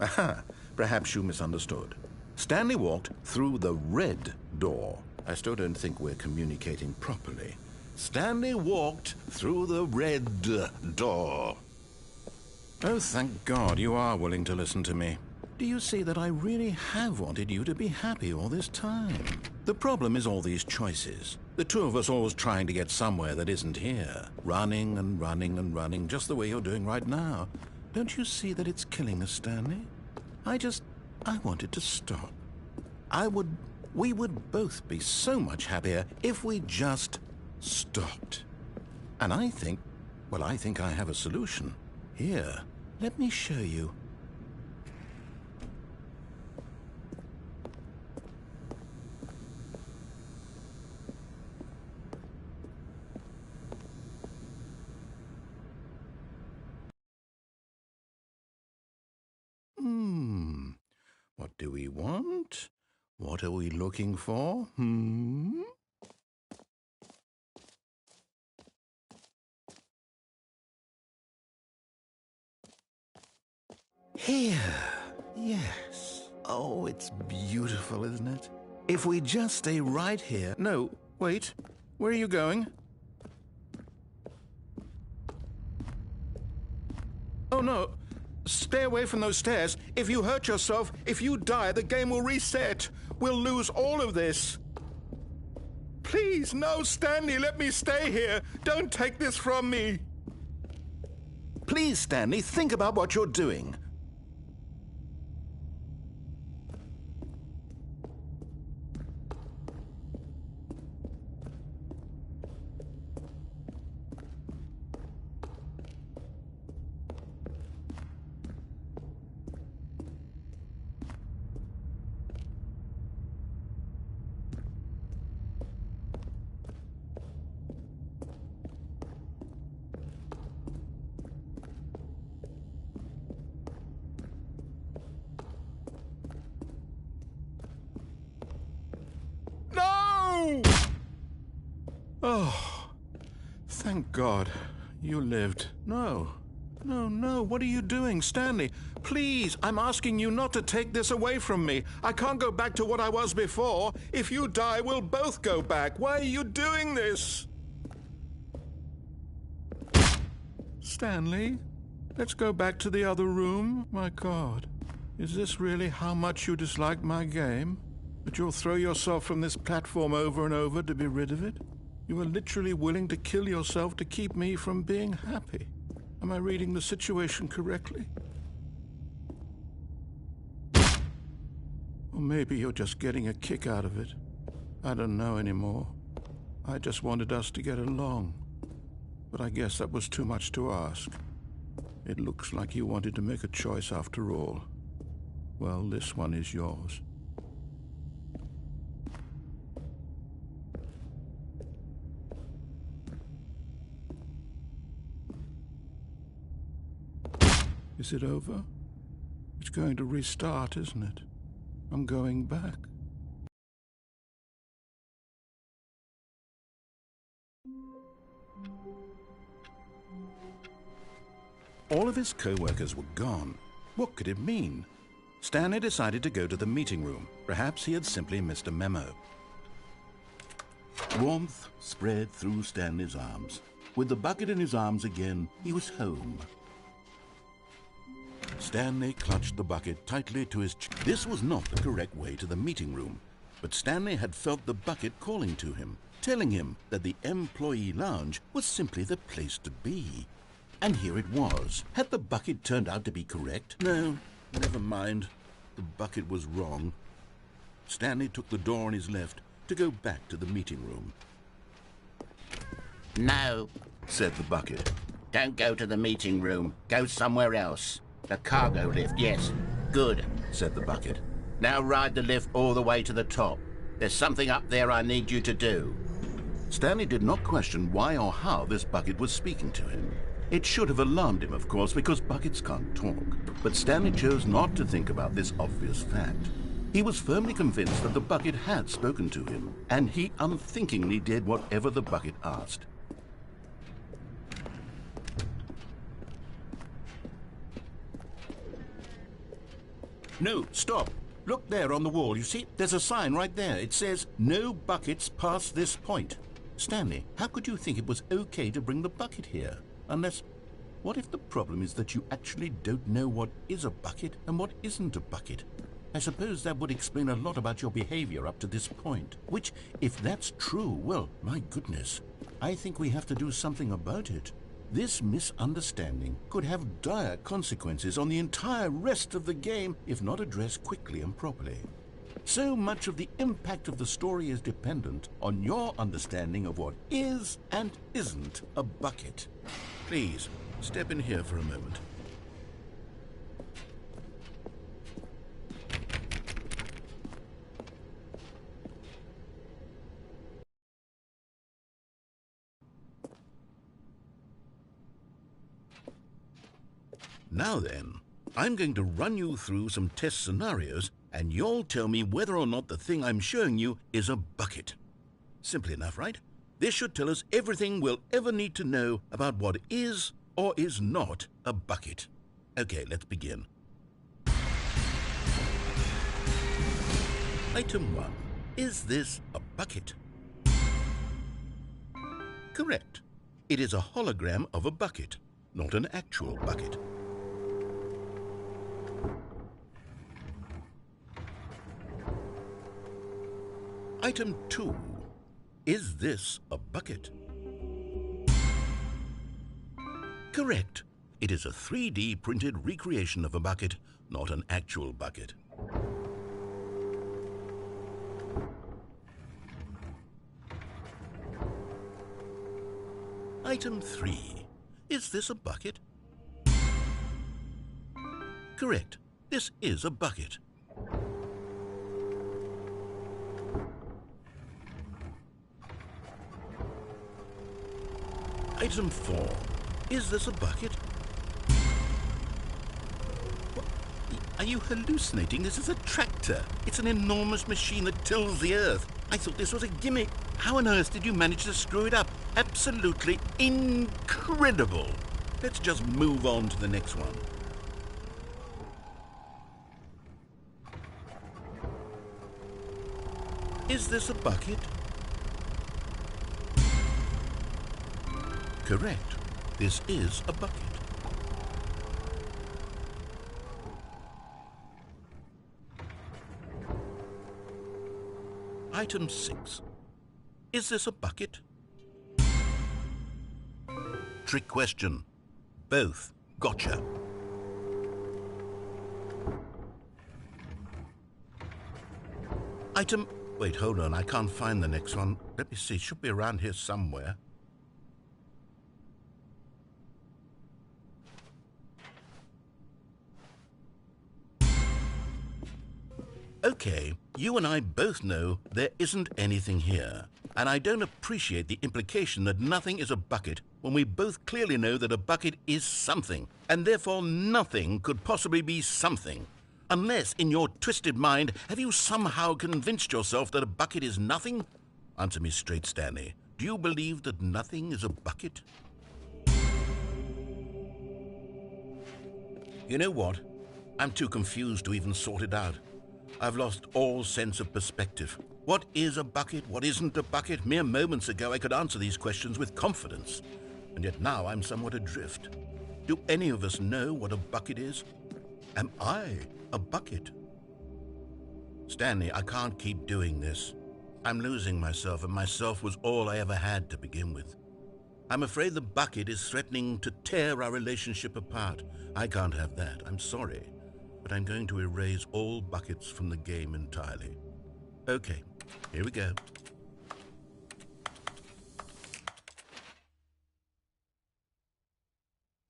Aha, perhaps you misunderstood. Stanley walked through the red door. I still don't think we're communicating properly. Stanley walked through the red door. Oh, thank God you are willing to listen to me. Do you see that I really have wanted you to be happy all this time? The problem is all these choices. The two of us always trying to get somewhere that isn't here. Running and running and running, just the way you're doing right now. Don't you see that it's killing us, Stanley? I wanted to stop. We would both be so much happier if we just stopped. And I think I have a solution. Here, let me show you. What do we want? What are we looking for? Here. Yes. Oh, it's beautiful, isn't it? If we just stay right here... No, wait. Where are you going? Oh, no. Stay away from those stairs. If you hurt yourself, if you die, the game will reset. We'll lose all of this. Please, no, Stanley, let me stay here. Don't take this from me. Please, Stanley, think about what you're doing. Oh, thank God you lived. No, what are you doing, Stanley? Please, I'm asking you not to take this away from me. I can't go back to what I was before. If you die, we'll both go back. Why are you doing this? Stanley, let's go back to the other room. My God, is this really how much you dislike my game? That you'll throw yourself from this platform over and over to be rid of it? You are literally willing to kill yourself to keep me from being happy. Am I reading the situation correctly? Or maybe you're just getting a kick out of it. I don't know anymore. I just wanted us to get along. But I guess that was too much to ask. It looks like you wanted to make a choice after all. Well, this one is yours. Is it over? It's going to restart, isn't it? I'm going back. All of his co-workers were gone. What could it mean? Stanley decided to go to the meeting room. Perhaps he had simply missed a memo. Warmth spread through Stanley's arms. With the bucket in his arms again, he was home. Stanley clutched the bucket tightly to his chest. This was not the correct way to the meeting room, but Stanley had felt the bucket calling to him, telling him that the employee lounge was simply the place to be. And here it was. Had the bucket turned out to be correct? No, never mind. The bucket was wrong. Stanley took the door on his left to go back to the meeting room. No, said the bucket. don't go to the meeting room. Go somewhere else. The cargo lift, yes. Good, said the bucket. Now ride the lift all the way to the top. There's something up there I need you to do. Stanley did not question why or how this bucket was speaking to him. It should have alarmed him, of course, because buckets can't talk. But Stanley chose not to think about this obvious fact. He was firmly convinced that the bucket had spoken to him, and he unthinkingly did whatever the bucket asked. No, stop. Look there on the wall. You see, there's a sign right there. It says, no buckets past this point. Stanley, how could you think it was okay to bring the bucket here? Unless, what if the problem is that you actually don't know what is a bucket and what isn't a bucket? I suppose that would explain a lot about your behavior up to this point. Which, if that's true, well, my goodness, I think we have to do something about it. This misunderstanding could have dire consequences on the entire rest of the game if not addressed quickly and properly. So much of the impact of the story is dependent on your understanding of what is and isn't a bucket. Please, step in here for a moment. Now then, I'm going to run you through some test scenarios and you'll tell me whether or not the thing I'm showing you is a bucket. Simple enough, right? This should tell us everything we'll ever need to know about what is or is not a bucket. Okay, let's begin. Item 1. Is this a bucket? Correct. It is a hologram of a bucket, not an actual bucket. Item 2. Is this a bucket? Correct. It is a 3D printed recreation of a bucket, not an actual bucket. Item 3. Is this a bucket? Correct. This is a bucket. Item 4. Is this a bucket? What? Are you hallucinating? This is a tractor. It's an enormous machine that tills the earth. I thought this was a gimmick. How on earth did you manage to screw it up? Absolutely incredible. Let's just move on to the next one. Is this a bucket? Correct. This is a bucket. Item 6. Is this a bucket? Trick question. Both. Gotcha. Item... Wait, hold on. I can't find the next one. Let me see. It should be around here somewhere. Okay, you and I both know there isn't anything here. And I don't appreciate the implication that nothing is a bucket when we both clearly know that a bucket is something, and therefore nothing could possibly be something. Unless, in your twisted mind, have you somehow convinced yourself that a bucket is nothing? Answer me straight, Stanley. Do you believe that nothing is a bucket? You know what? I'm too confused to even sort it out. I've lost all sense of perspective. What is a bucket? What isn't a bucket? Mere moments ago I could answer these questions with confidence. And yet now I'm somewhat adrift. Do any of us know what a bucket is? Am I a bucket? Stanley, I can't keep doing this. I'm losing myself, and myself was all I ever had to begin with. I'm afraid the bucket is threatening to tear our relationship apart. I can't have that. I'm sorry. But I'm going to erase all buckets from the game entirely. Okay, here we go.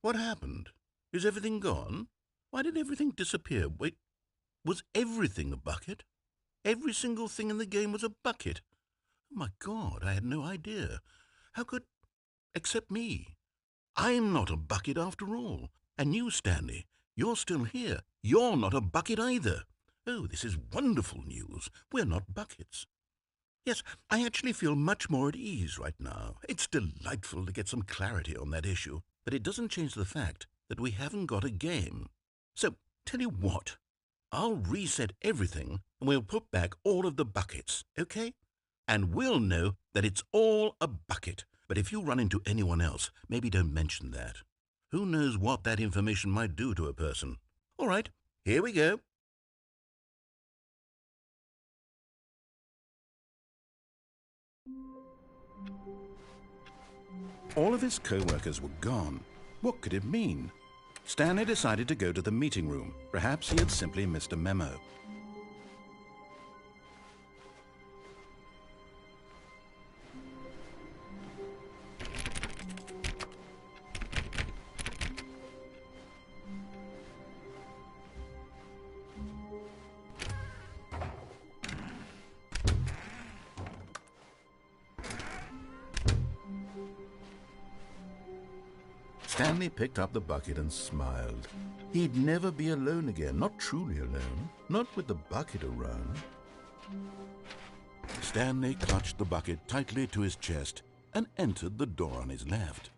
What happened? Is everything gone? Why did everything disappear? Wait, was everything a bucket? Every single thing in the game was a bucket. Oh my God, I had no idea. How could... except me. I'm not a bucket after all. And you, Stanley, you're still here. You're not a bucket either. Oh, this is wonderful news. We're not buckets. Yes, I actually feel much more at ease right now. It's delightful to get some clarity on that issue, but it doesn't change the fact that we haven't got a game. So, tell you what, I'll reset everything and we'll put back all of the buckets, okay? And we'll know that it's all a bucket. But if you run into anyone else, maybe don't mention that. Who knows what that information might do to a person? All right, here we go. All of his co-workers were gone. What could it mean? Stanley decided to go to the meeting room. Perhaps he had simply missed a memo. Stanley picked up the bucket and smiled. He'd never be alone again, not truly alone, not with the bucket around. Stanley clutched the bucket tightly to his chest and entered the door on his left.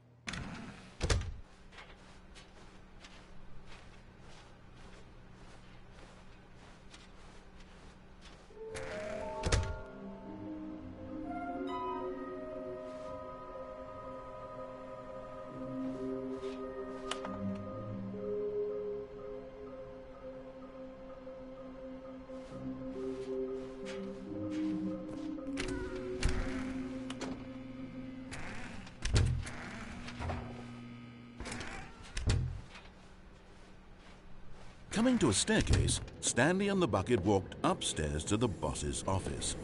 Coming to a staircase, Stanley and the bucket walked upstairs to the boss's office.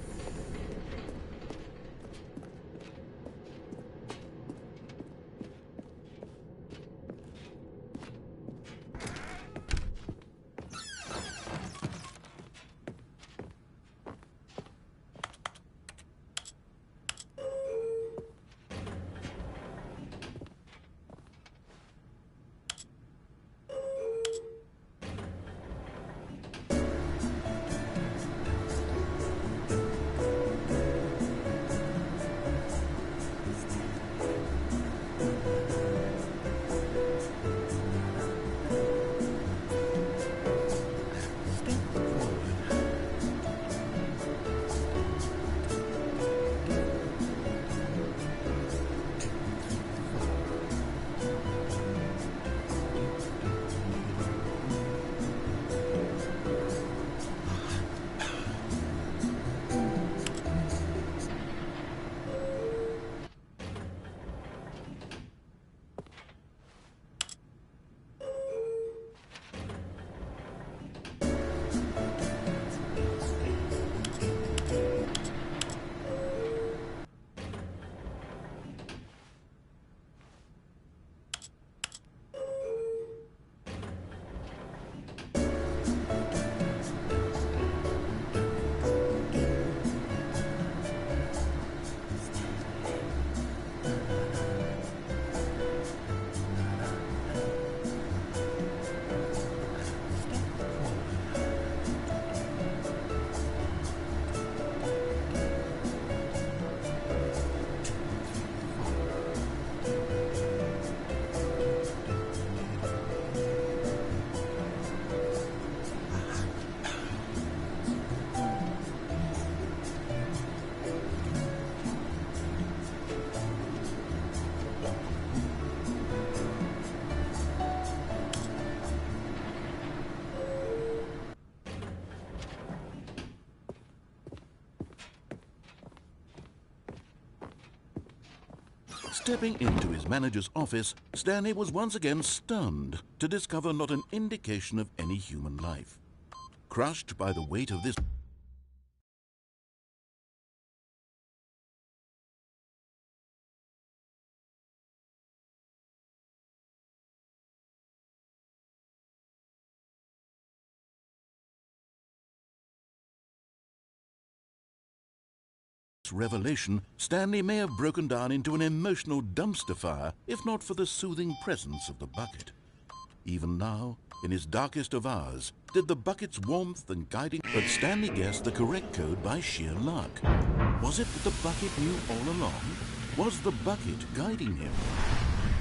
Stepping into his manager's office, Stanley was once again stunned to discover not an indication of any human life. Crushed by the weight of this revelation, Stanley may have broken down into an emotional dumpster fire if not for the soothing presence of the bucket. Even now, in his darkest of hours, did the bucket's warmth and guiding... But Stanley guessed the correct code by sheer luck. Was it that the bucket knew all along? Was the bucket guiding him?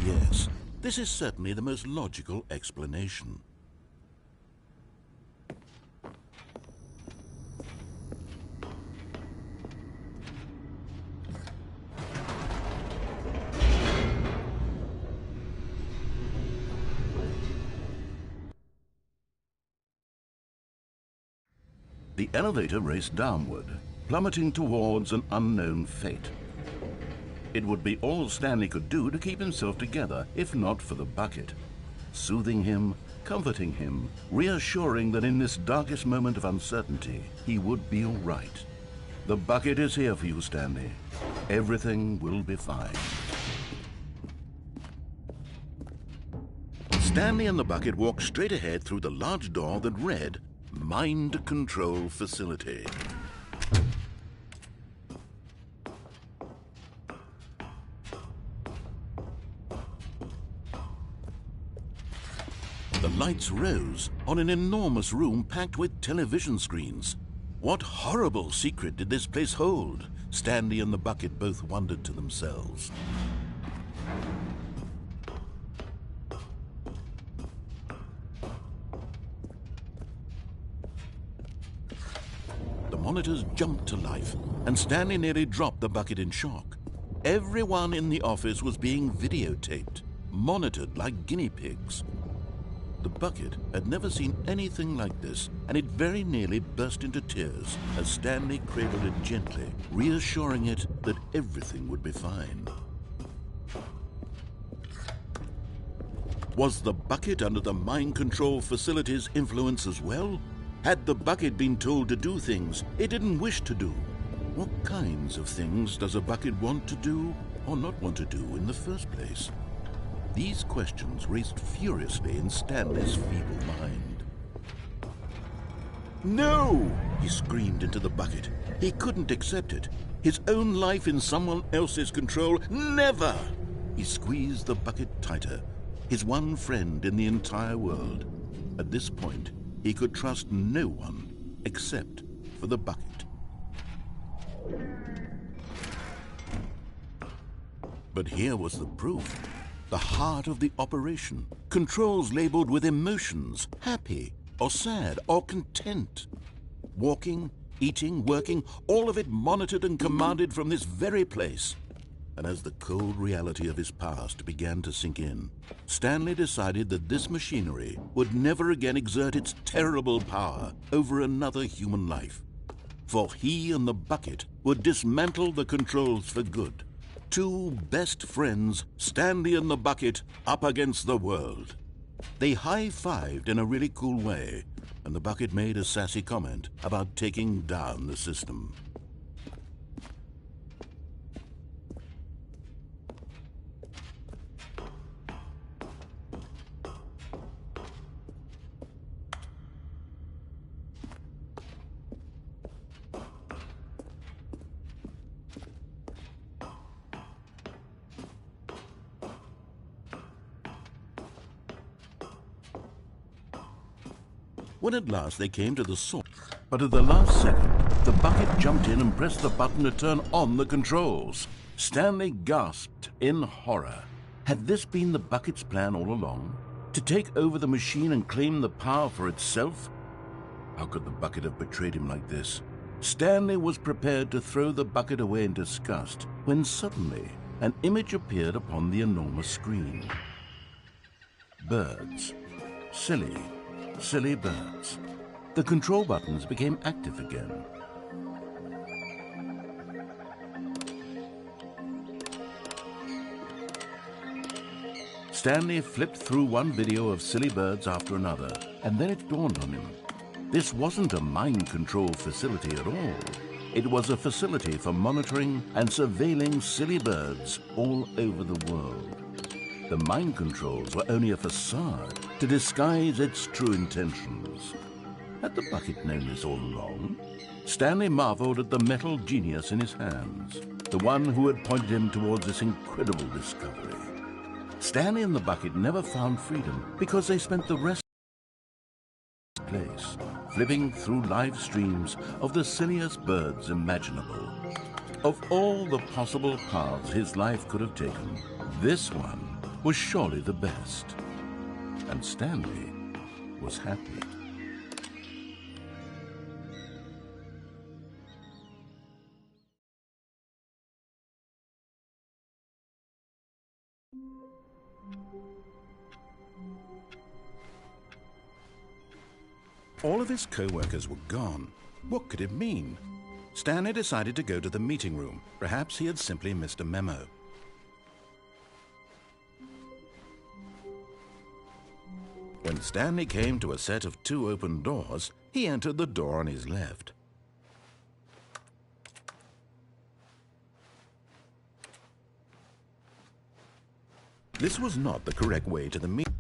Yes, this is certainly the most logical explanation. The elevator raced downward, plummeting towards an unknown fate. It would be all Stanley could do to keep himself together, if not for the bucket. Soothing him, comforting him, reassuring that in this darkest moment of uncertainty, he would be all right. The bucket is here for you, Stanley. Everything will be fine. Stanley and the bucket walked straight ahead through the large door that read, Mind Control Facility. The lights rose on an enormous room packed with television screens. What horrible secret did this place hold? Stanley and the bucket both wondered to themselves. The monitors jumped to life, and Stanley nearly dropped the bucket in shock. Everyone in the office was being videotaped, monitored like guinea pigs. The bucket had never seen anything like this, and it very nearly burst into tears as Stanley cradled it gently, reassuring it that everything would be fine. Was the bucket under the mind control facility's influence as well? Had the bucket been told to do things it didn't wish to do? What kinds of things does a bucket want to do or not want to do in the first place? These questions raced furiously in Stanley's feeble mind. No! He screamed into the bucket. He couldn't accept it. His own life in someone else's control, never! He squeezed the bucket tighter, his one friend in the entire world. At this point, he could trust no one except for the bucket. But here was the proof. The heart of the operation. Controls labeled with emotions, happy or sad or content. Walking, eating, working, all of it monitored and commanded from this very place. And as the cold reality of his past began to sink in, Stanley decided that this machinery would never again exert its terrible power over another human life. For he and the bucket would dismantle the controls for good. Two best friends, Stanley and the bucket, up against the world. They high-fived in a really cool way, and the bucket made a sassy comment about taking down the system. When at last they came to the source, but at the last second, the bucket jumped in and pressed the button to turn on the controls. Stanley gasped in horror. Had this been the bucket's plan all along? To take over the machine and claim the power for itself? How could the bucket have betrayed him like this? Stanley was prepared to throw the bucket away in disgust when suddenly an image appeared upon the enormous screen. Birds. Silly birds. The control buttons became active again. Stanley flipped through one video of silly birds after another, and then it dawned on him. This wasn't a mind control facility at all. It was a facility for monitoring and surveilling silly birds all over the world. The mind controls were only a facade to disguise its true intentions. Had the bucket known this all along? Stanley marveled at the metal genius in his hands, the one who had pointed him towards this incredible discovery. Stanley and the bucket never found freedom because they spent the rest of the place flipping through live streams of the silliest birds imaginable. Of all the possible paths his life could have taken, this one was surely the best. And Stanley was happy. All of his co-workers were gone, What could it mean? Stanley decided to go to the meeting room. Perhaps he had simply missed a memo. When Stanley came to a set of 2 open doors, he entered the door on his left. This was not the correct way to the meeting.